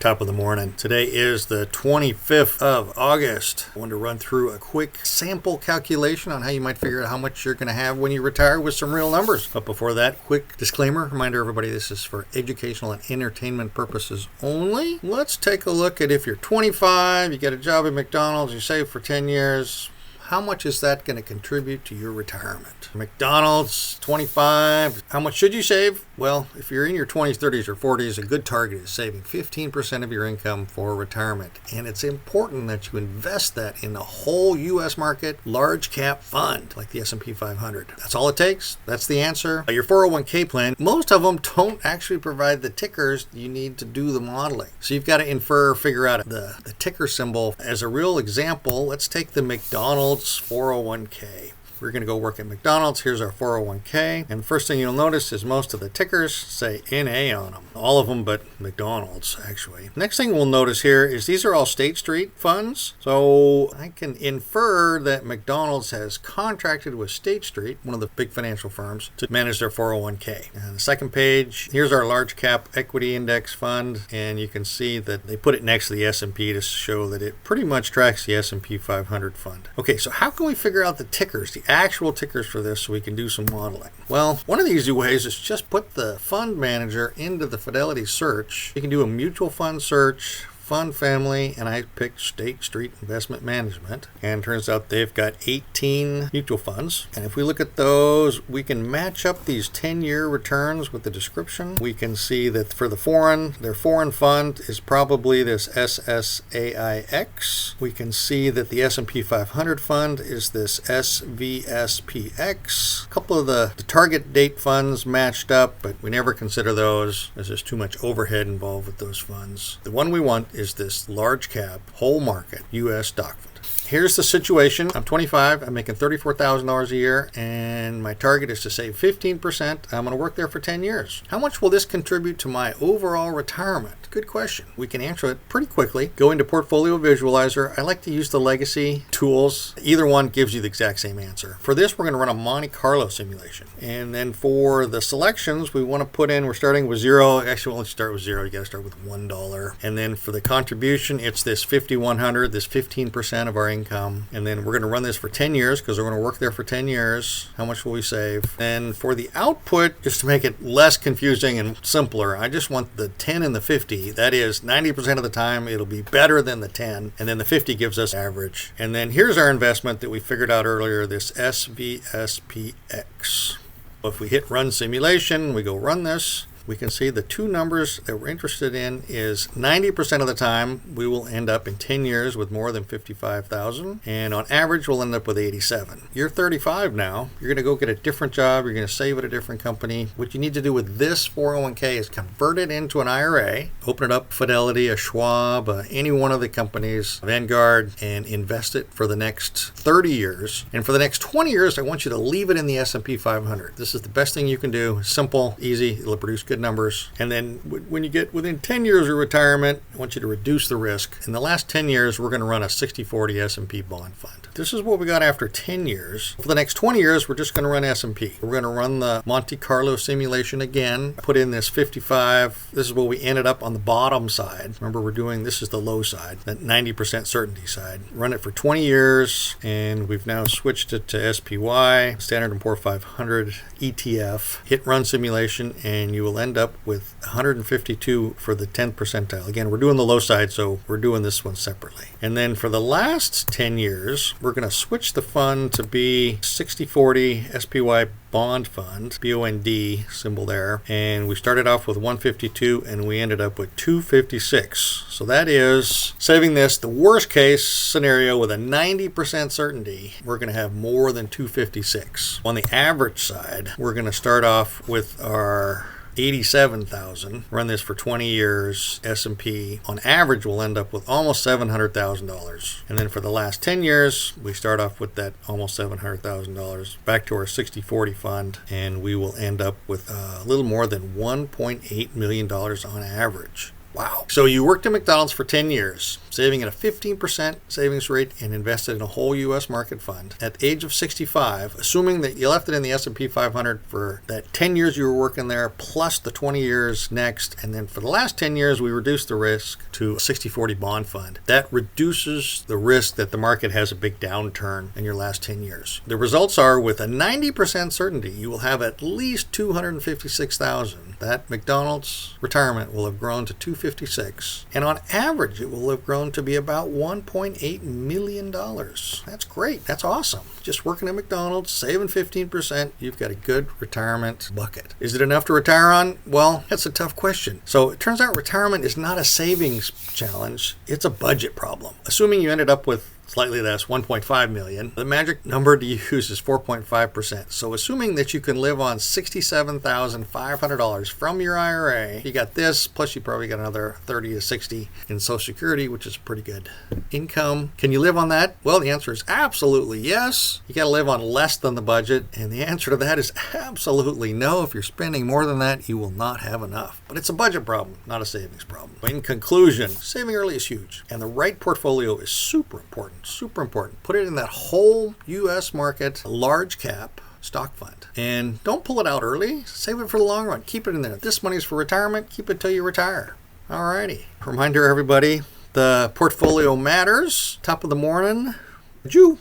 Top of the morning. Today is the 25th of August. I want to run through a quick sample calculation on how you might figure out how much you're going to have when you retire with some real numbers. But before that, quick disclaimer, reminder everybody, this is for educational and entertainment purposes only. Let's take a look at if you're 25, you get a job at McDonald's, you save for 10 years. How much is that going to contribute to your retirement? McDonald's, 25. How much should you save? Well, if you're in your 20s, 30s, or 40s, a good target is saving 15% of your income for retirement. And it's important that you invest that in the whole U.S. market large cap fund like the S&P 500. That's all it takes. That's the answer. Your 401k plan, most of them don't actually provide the tickers you need to do the modeling. So you've got to figure out the ticker symbol. As a real example, let's take the McDonald's 401k. We're going to go work at McDonald's. Here's our 401k. And the first thing you'll notice is most of the tickers say NA on them. All of them but McDonald's, actually. Next thing we'll notice here is these are all State Street funds. So I can infer that McDonald's has contracted with State Street, one of the big financial firms, to manage their 401k. And the second page, here's our large cap equity index fund. And you can see that they put it next to the S&P to show that it pretty much tracks the S&P 500 fund. Okay, so how can we figure out the tickers, the actual tickers for this, so we can do some modeling? Well, one of the easy ways is just put the fund manager into the Fidelity search. You can do a mutual fund search, fund family, and I picked State Street Investment Management, and turns out they've got 18 mutual funds. And if we look at those, we can match up these 10-year returns with the description. We can see that for their foreign fund is probably this SSAIX. We can see that the S&P 500 fund is this SVSPX. A couple of the target date funds matched up, but we never consider those as there's too much overhead involved with those funds. The one we want is this large cap whole market US stock fund. Here's the situation. I'm 25. I'm making $34,000 a year, and my target is to save 15%. I'm going to work there for 10 years. How much will this contribute to my overall retirement? Good question. We can answer it pretty quickly. Go into Portfolio Visualizer. I like to use the legacy tools. Either one gives you the exact same answer. For this, we're going to run a Monte Carlo simulation. And then for the selections, we want to put in, we're starting with zero. Actually, we'll only start with zero. You got to start with $1. And then for the contribution, it's this 5,100, this 15% of our income. And then we're going to run this for 10 years because we're going to work there for 10 years. How much will we save? And for the output, just to make it less confusing and simpler, I just want the 10 and the 50. That is 90% of the time it'll be better than the 10. And then the 50 gives us average. And then here's our investment that we figured out earlier, this SVSPX. If we hit run simulation, we go run this. We can see the two numbers that we're interested in is 90% of the time we will end up in 10 years with more than 55,000, and on average we'll end up with 87. You're 35 now. You're going to go get a different job. You're going to save at a different company. What you need to do with this 401k is convert it into an IRA, open it up, Fidelity, a Schwab, any one of the companies, Vanguard, and invest it for the next 30 years. And for the next 20 years, I want you to leave it in the S&P 500. This is the best thing you can do. Simple, easy, it'll produce good numbers. And then when you get within 10 years of retirement, I want you to reduce the risk. In the last 10 years, we're going to run a 60-40 S&P bond fund. This is what we got after 10 years. For the next 20 years, we're just going to run S&P. We're going to run the Monte Carlo simulation again, put in this 55. This is what we ended up on the bottom side. Remember, this is the low side, that 90% certainty side. Run it for 20 years, and we've now switched it to SPY, Standard & Poor's 500 ETF. Hit run simulation, and you will end up with 152 for the 10th percentile. Again, we're doing the low side, so we're doing this one separately. And then for the last 10 years, we're going to switch the fund to be 60-40 SPY bond fund, BOND symbol there. And we started off with 152 and we ended up with 256. So that is saving this, the worst case scenario with a 90% certainty, we're going to have more than 256. On the average side, we're going to start off with our 87,000. Run this for 20 years. S&P on average will end up with almost $700,000. And then for the last 10 years, we start off with that almost $700,000 back to our 60-40 fund, and we will end up with a little more than $1.8 million on average. Wow. So you worked at McDonald's for 10 years. saving at a 15% savings rate and invested in a whole U.S. market fund at the age of 65, assuming that you left it in the S&P 500 for that 10 years you were working there, plus the 20 years next, and then for the last 10 years, we reduced the risk to a 60-40 bond fund. That reduces the risk that the market has a big downturn in your last 10 years. The results are, with a 90% certainty, you will have at least $256,000. That McDonald's retirement will have grown to $256, and on average, it will have grown to be about $1.8 million. That's great. That's awesome. Just working at McDonald's, saving 15%, you've got a good retirement bucket. Is it enough to retire on? Well, that's a tough question. So it turns out retirement is not a savings challenge. It's a budget problem. Assuming you ended up with slightly less, 1.5 million. The magic number to use is 4.5%. So assuming that you can live on $67,500 from your IRA, you got this, plus you probably got another 30 to 60 in Social Security, which is pretty good income. Can you live on that? Well, the answer is absolutely yes. You got to live on less than the budget, and the answer to that is absolutely no. If you're spending more than that, you will not have enough. But it's a budget problem, not a savings problem. In conclusion, saving early is huge, and the right portfolio is super important. Super important. Put it in that whole U.S. market, large cap stock fund. And don't pull it out early. Save it for the long run. Keep it in there. This money is for retirement. Keep it till you retire. Alrighty. Reminder, everybody, the portfolio matters. Top of the morning. Adieu.